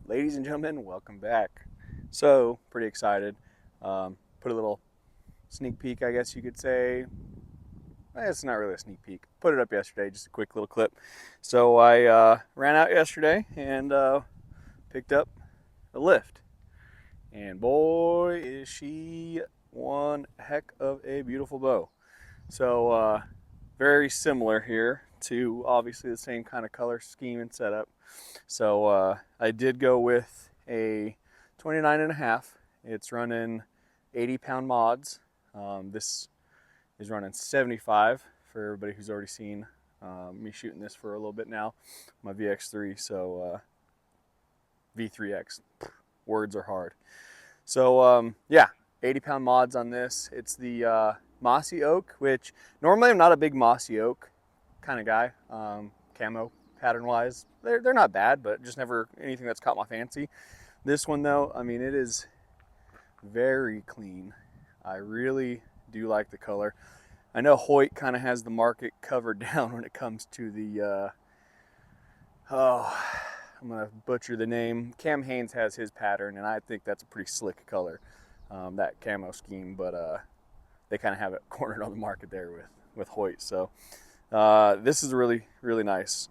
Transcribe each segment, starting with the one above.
Ladies and gentlemen, welcome back. So, pretty excited. Put a little sneak peek, I guess you could say. It's not really a sneak peek. Put it up yesterday, just a quick little clip. So, I ran out yesterday and picked up a lift. And boy, is she one heck of a beautiful bow. So, very similar here to obviously the same kind of color scheme and setup. So I did go with a 29.5. It's running 80-pound mods. This is running 75 for everybody who's already seen me shooting this for a little bit now. My VX3, so V3X. Words are hard. So yeah, 80-pound mods on this. It's the mossy oak, which normally I'm not a big mossy oak kind of guy. Camo pattern wise, they're not bad, but just never anything that's caught my fancy. This one though, I mean, it is very clean. I really do like the color. I know Hoyt kind of has the market covered down when it comes to the oh, I'm gonna butcher the name. Cam Haynes has his pattern, and I think that's a pretty slick color, that camo scheme. But they kind of have it cornered on the market there with Hoyt. So this is really nice.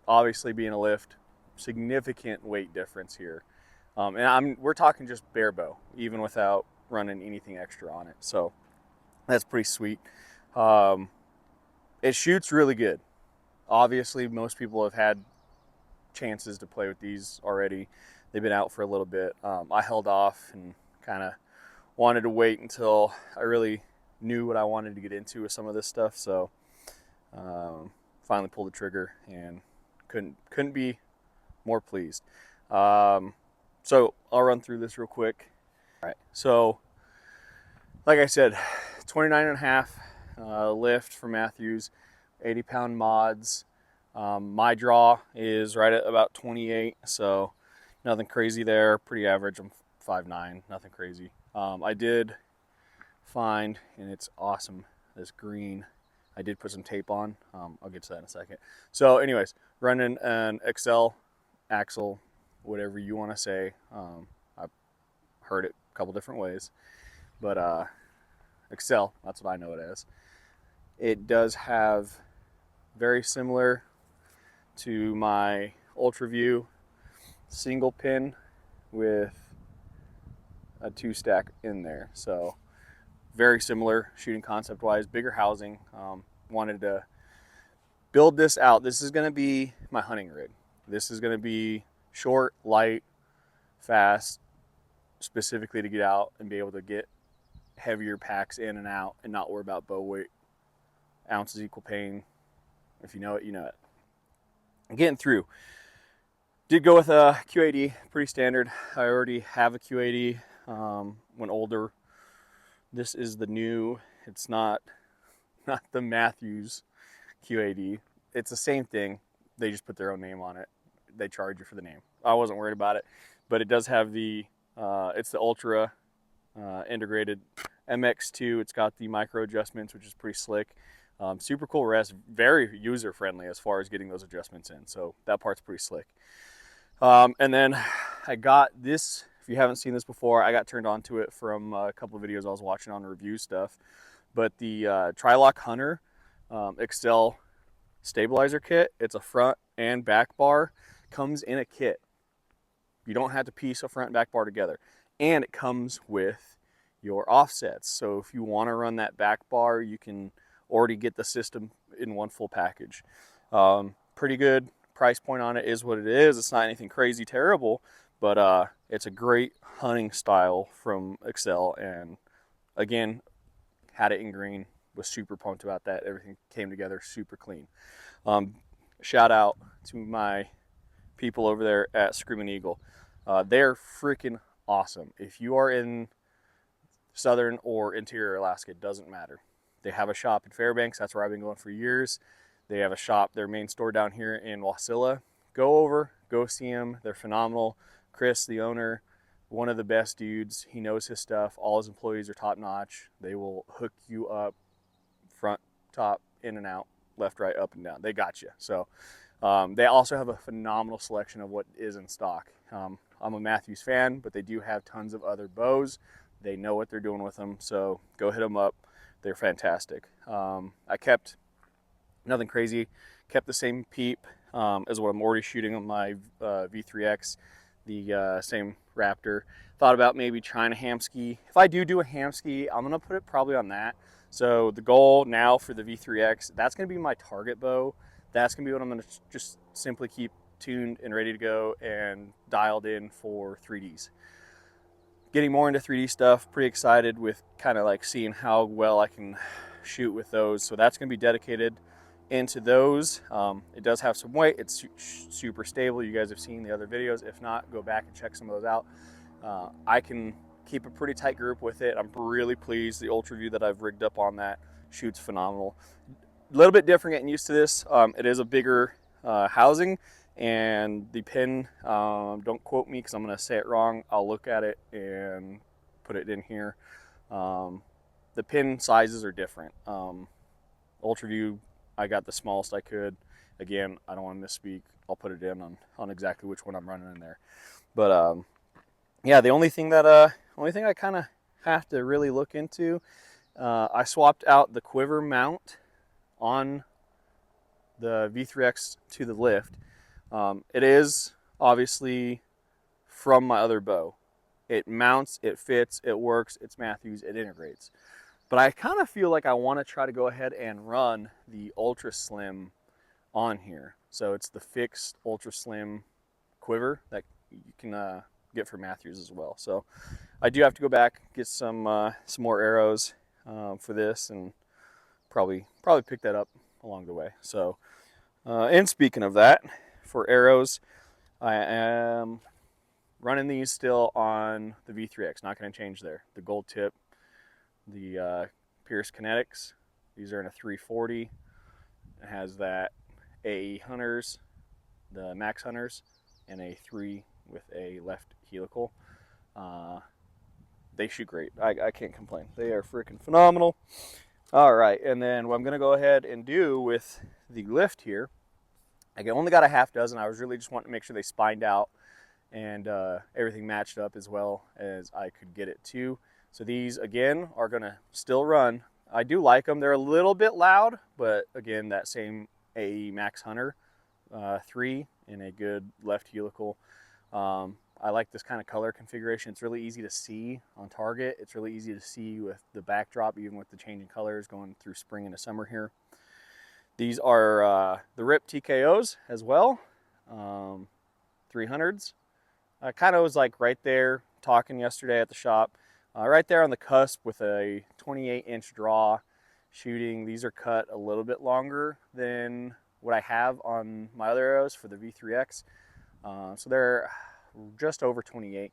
Obviously, being a lift, significant weight difference here, and we're talking just bare bow, even without running anything extra on it. So that's pretty sweet. It shoots really good. Obviously, most people have had chances to play with these already. They've been out for a little bit. I held off and kind of wanted to wait until I really knew what I wanted to get into with some of this stuff. So finally pulled the trigger and couldn't be more pleased. So I'll run through this real quick. All right. So like I said, 29.5 lift for Mathews, 80-pound mods. My draw is right at about 28, so nothing crazy there. Pretty average. I'm 5'9", nothing crazy. I did find, and it's awesome, this green. I did put some tape on. I'll get to that in a second. So anyways, running an XL axle, whatever you want to say. I've heard it a couple different ways, but XL, that's what I know it as. It does have very similar to my UltraView single pin with a 2-stack in there. So very similar shooting concept wise, bigger housing. Wanted to build this out. This is going to be my hunting rig. This is going to be short, light, fast, specifically to get out and be able to get heavier packs in and out and not worry about bow weight. Ounces equal pain. If you know it, you know it. Getting through. Did go with a Q80, pretty standard. I already have a Q80, when older. This is the new. It's not the Mathews Q80. It's the same thing. They just put their own name on it. They charge you for the name. I wasn't worried about it, but it does have the it's the Ultra integrated MX2. It's got the micro adjustments, which is pretty slick. Super cool rest, very user friendly as far as getting those adjustments in. So that part's pretty slick. And then I got this. If you haven't seen this before, I got turned on to it from a couple of videos I was watching on review stuff. But the Trilock Hunter XL stabilizer kit, it's a front and back bar, comes in a kit. You don't have to piece a front and back bar together. And it comes with your offsets. So if you want to run that back bar, you can already get the system in one full package. Pretty good price point on it is what it is. It's not anything crazy terrible, but it's a great hunting style from XL. And again, had it in green, was super pumped about that. Everything came together super clean. Shout out to my people over there at Screaming Eagle. They're freaking awesome. If you are in southern or interior Alaska, it doesn't matter. They have a shop in Fairbanks. That's where I've been going for years. They have a shop, their main store down here in Wasilla. Go over, go see them. They're phenomenal. Chris, the owner, one of the best dudes. He knows his stuff. All his employees are top notch. They will hook you up front, top, in and out, left, right, up and down. They got you. So they also have a phenomenal selection of what is in stock. I'm a Mathews fan, but they do have tons of other bows. They know what they're doing with them, so go hit them up. They're fantastic. I kept nothing crazy, kept the same peep as what I'm already shooting on my V3X, the same Raptor. Thought about maybe trying a ham ski. If I do a ham ski, I'm gonna put it probably on that. So the goal now for the V3X, that's gonna be my target bow. That's gonna be what I'm gonna just simply keep tuned and ready to go and dialed in for 3Ds. Getting more into 3D stuff, pretty excited with kind of like seeing how well I can shoot with those. So that's gonna be dedicated into those. It does have some weight. It's super stable. You guys have seen the other videos. If not, go back and check some of those out. I can keep a pretty tight group with it. I'm really pleased. The Ultra View that I've rigged up on that shoots phenomenal. A little bit different getting used to this. It is a bigger housing, and the pin, don't quote me because I'm going to say it wrong. I'll look at it and put it in here. The pin sizes are different. Ultra View, I got the smallest I could. Again, I don't want to misspeak. I'll put it in on exactly which one I'm running in there. But yeah, the only thing I kind of have to really look into, I swapped out the quiver mount on the V3X to the Lift. It is obviously from my other bow. It mounts, it fits, it works, it's Mathews, it integrates. But I kind of feel like I want to try to go ahead and run the Ultra Slim on here. So it's the fixed Ultra Slim quiver that you can get for Mathews as well. So I do have to go back, get some more arrows for this, and probably pick that up along the way. So and speaking of that, for arrows, I am running these still on the V3X. Not going to change there. The gold tip, the Pierce Kinetics. These are in a 340. It has that AE Hunters, the Max Hunters, and a 3 with a left helical. They shoot great. I can't complain. They are freaking phenomenal. All right, and then what I'm going to go ahead and do with the Lift here, I only got a half dozen. I was really just wanting to make sure they spined out and everything matched up as well as I could get it to. So these, again, are going to still run. I do like them. They're a little bit loud, but again, that same AE Max Hunter 3 in a good left helical. I like this kind of color configuration. It's really easy to see on target. It's really easy to see with the backdrop, even with the changing colors going through spring into summer here. These are the RIP TKOs as well, 300s. I kind of was like right there talking yesterday at the shop, right there on the cusp with a 28-inch draw shooting. These are cut a little bit longer than what I have on my other arrows for the V3X. So they're just over 28.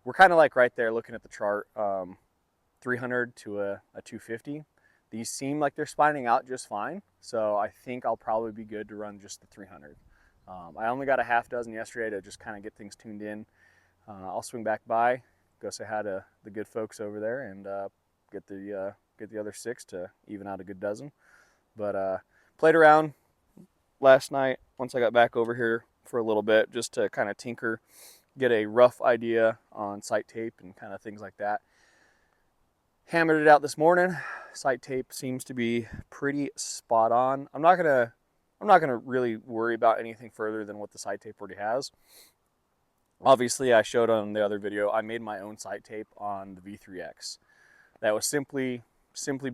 We're kind of like right there looking at the chart, 300 to a 250. These seem like they're spining out just fine, so I think I'll probably be good to run just the 300. I only got a half dozen yesterday to just kind of get things tuned in. I'll swing back by, go say hi to the good folks over there, and get the other 6 to even out a good dozen. But played around last night once I got back over here for a little bit, just to kind of tinker, get a rough idea on sight tape and kind of things like that. Hammered it out this morning. Sight tape seems to be pretty spot on. I'm not gonna really worry about anything further than what the sight tape already has. Obviously, I showed on the other video, I made my own sight tape on the V3X. That was simply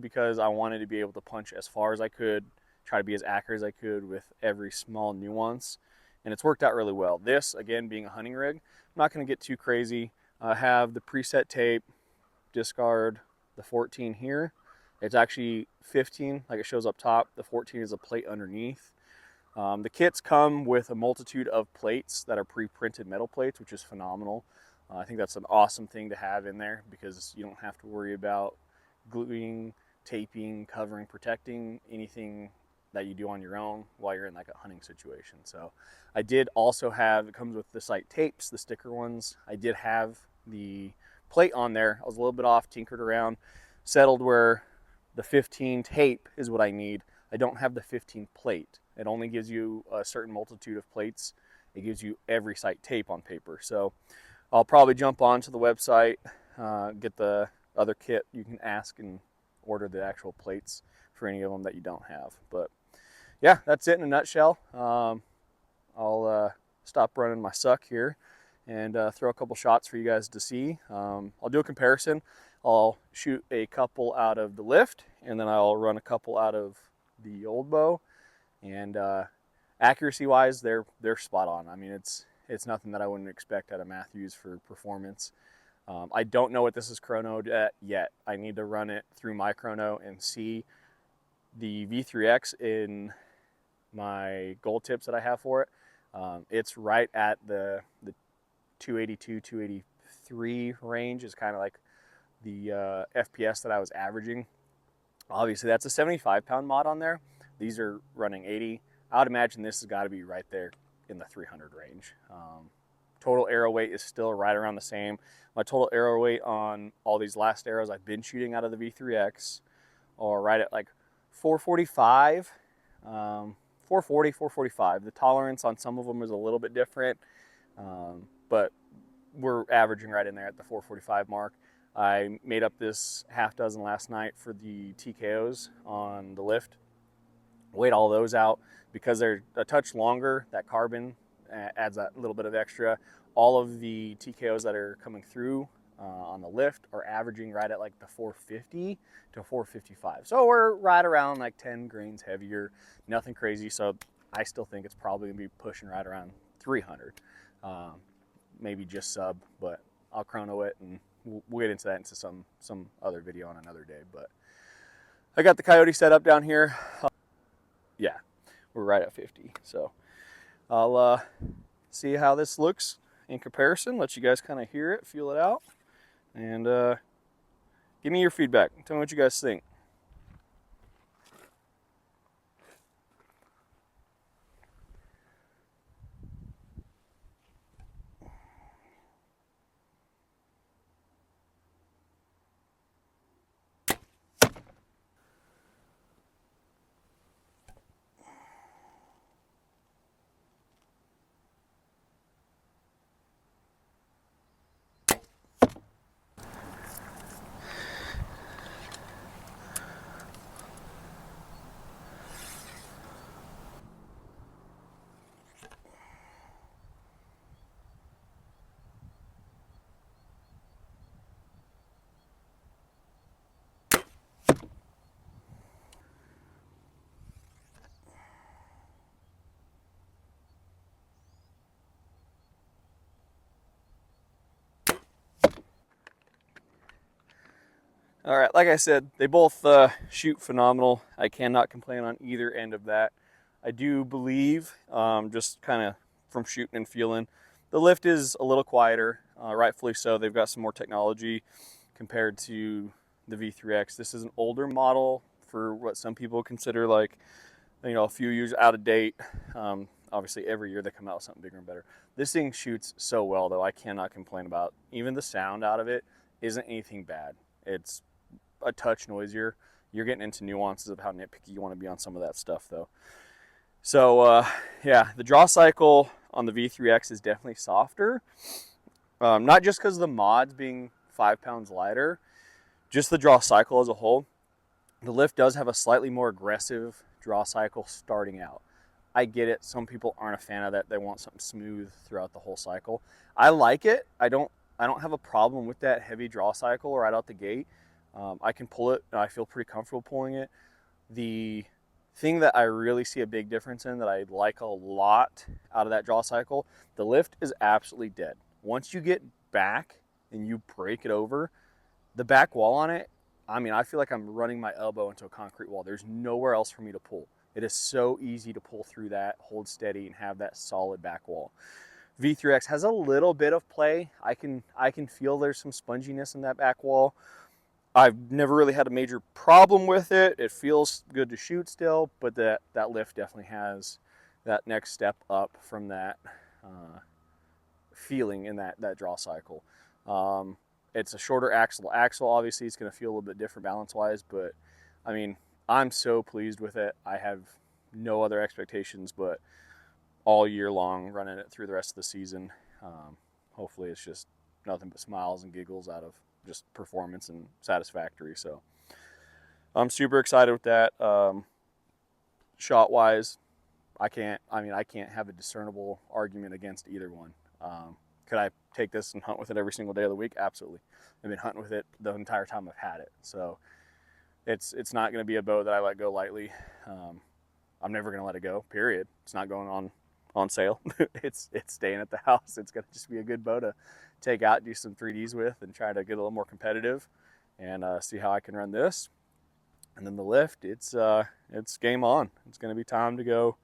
because I wanted to be able to punch as far as I could, try to be as accurate as I could with every small nuance, and it's worked out really well. This, again, being a hunting rig, I'm not going to get too crazy. I have the preset tape, discard the 14 here. It's actually 15, like it shows up top. The 14 is a plate underneath. The kits come with a multitude of plates that are pre-printed metal plates, which is phenomenal. I think that's an awesome thing to have in there because you don't have to worry about gluing, taping, covering, protecting anything that you do on your own while you're in like a hunting situation. So I did also have, it comes with the sight tapes, the sticker ones. I did have the plate on there. I was a little bit off, tinkered around, settled where the 15 tape is what I need. I don't have the 15 plate. It only gives you a certain multitude of plates it gives you every sight tape on paper. So I'll probably jump onto the website, get the other kit. You can ask and order the actual plates for any of them that you don't have. But yeah, that's it in a nutshell. I'll stop running my suck here and throw a couple shots for you guys to see. I'll do a comparison. I'll shoot a couple out of the Lift, and then I'll run a couple out of the old bow. And accuracy-wise, they're spot on. I mean, it's nothing that I wouldn't expect out of Mathews for performance. I don't know what this is chronoed at yet. I need to run it through my chrono and see the V3X in my gold tips that I have for it. It's right at the 282, 283 range is kind of like the FPS that I was averaging. Obviously, that's a 75-pound mod on there. These are running 80. I would imagine this has got to be right there in the 300 range. Total arrow weight is still right around the same. My total arrow weight on all these last arrows I've been shooting out of the V3X are right at like 445, 440, 445. The tolerance on some of them is a little bit different, but we're averaging right in there at the 445 mark. I made up this half dozen last night for the TKOs on the Lift. Weighed all those out because they're a touch longer. That carbon adds that little bit of extra. All of the TKOs that are coming through on the Lift are averaging right at like the 450 to 455. So we're right around like 10 grains heavier, nothing crazy. So I still think it's probably gonna be pushing right around 300, maybe just sub, but I'll chrono it and we'll get into that into some other video on another day. But I got the Coyote set up down here. Yeah, we're right at 50. So I'll see how this looks in comparison, let you guys kind of hear it, feel it out, and give me your feedback. Tell me what you guys think. All right, like I said, they both shoot phenomenal. I cannot complain on either end of that. I do believe, just kind of from shooting and feeling, the Lift is a little quieter, rightfully so. They've got some more technology compared to the V3X. This is an older model for what some people consider like, you know, a few years out of date. Obviously, every year they come out with something bigger and better. This thing shoots so well, though, I cannot complain about. Even the sound out of it isn't anything bad. It's a touch noisier. You're getting into nuances of how nitpicky you want to be on some of that stuff, though. So yeah, the draw cycle on the V3X is definitely softer. Not just because of the mods being 5 pounds lighter, just the draw cycle as a whole. The Lift does have a slightly more aggressive draw cycle starting out. I get it. Some people aren't a fan of that. They want something smooth throughout the whole cycle. I like it. I don't have a problem with that heavy draw cycle right out the gate. I can pull it, and I feel pretty comfortable pulling it. The thing that I really see a big difference in that I like a lot out of that draw cycle, the Lift is absolutely dead. Once you get back and you break it over, the back wall on it, I mean, I feel like I'm running my elbow into a concrete wall. There's nowhere else for me to pull. It is so easy to pull through that, hold steady, and have that solid back wall. V3X has a little bit of play. I can feel there's some sponginess in that back wall. I've never really had a major problem with it. It feels good to shoot still, but that Lift definitely has that next step up from that feeling in that draw cycle. It's a shorter axle. Obviously, it's going to feel a little bit different balance-wise, but I mean, I'm so pleased with it. I have no other expectations but all year long, running it through the rest of the season. Hopefully it's just nothing but smiles and giggles out of just performance and satisfactory. So I'm super excited with that. Shot wise, I can't have a discernible argument against either one. Could I take this and hunt with it every single day of the week? Absolutely. I've been hunting with it the entire time I've had it. So it's not going to be a bow that I let go lightly. I'm never going to let it go, period. It's not going on sale. It's staying at the house. It's going to just be a good bow to take out, do some 3Ds with, and try to get a little more competitive and see how I can run this. And then the lift, it's game on. It's going to be time to go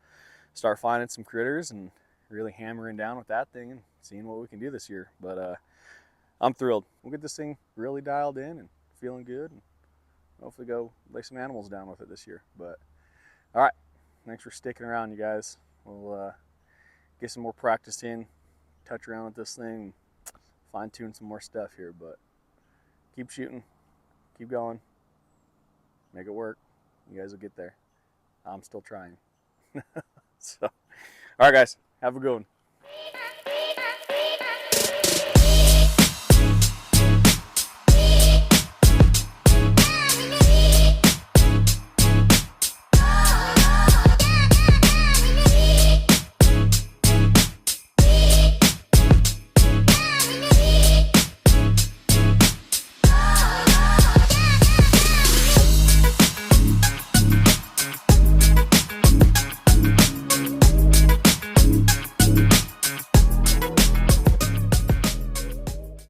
start finding some critters and really hammering down with that thing and seeing what we can do this year. But I'm thrilled. We'll get this thing really dialed in and feeling good, and hopefully go lay some animals down with it this year. But all right, thanks for sticking around, you guys. We'll get some more practice in, touch around with this thing, fine tune some more stuff here. But keep shooting, keep going, make it work. You guys will get there. I'm still trying. So, all right, guys, have a good one.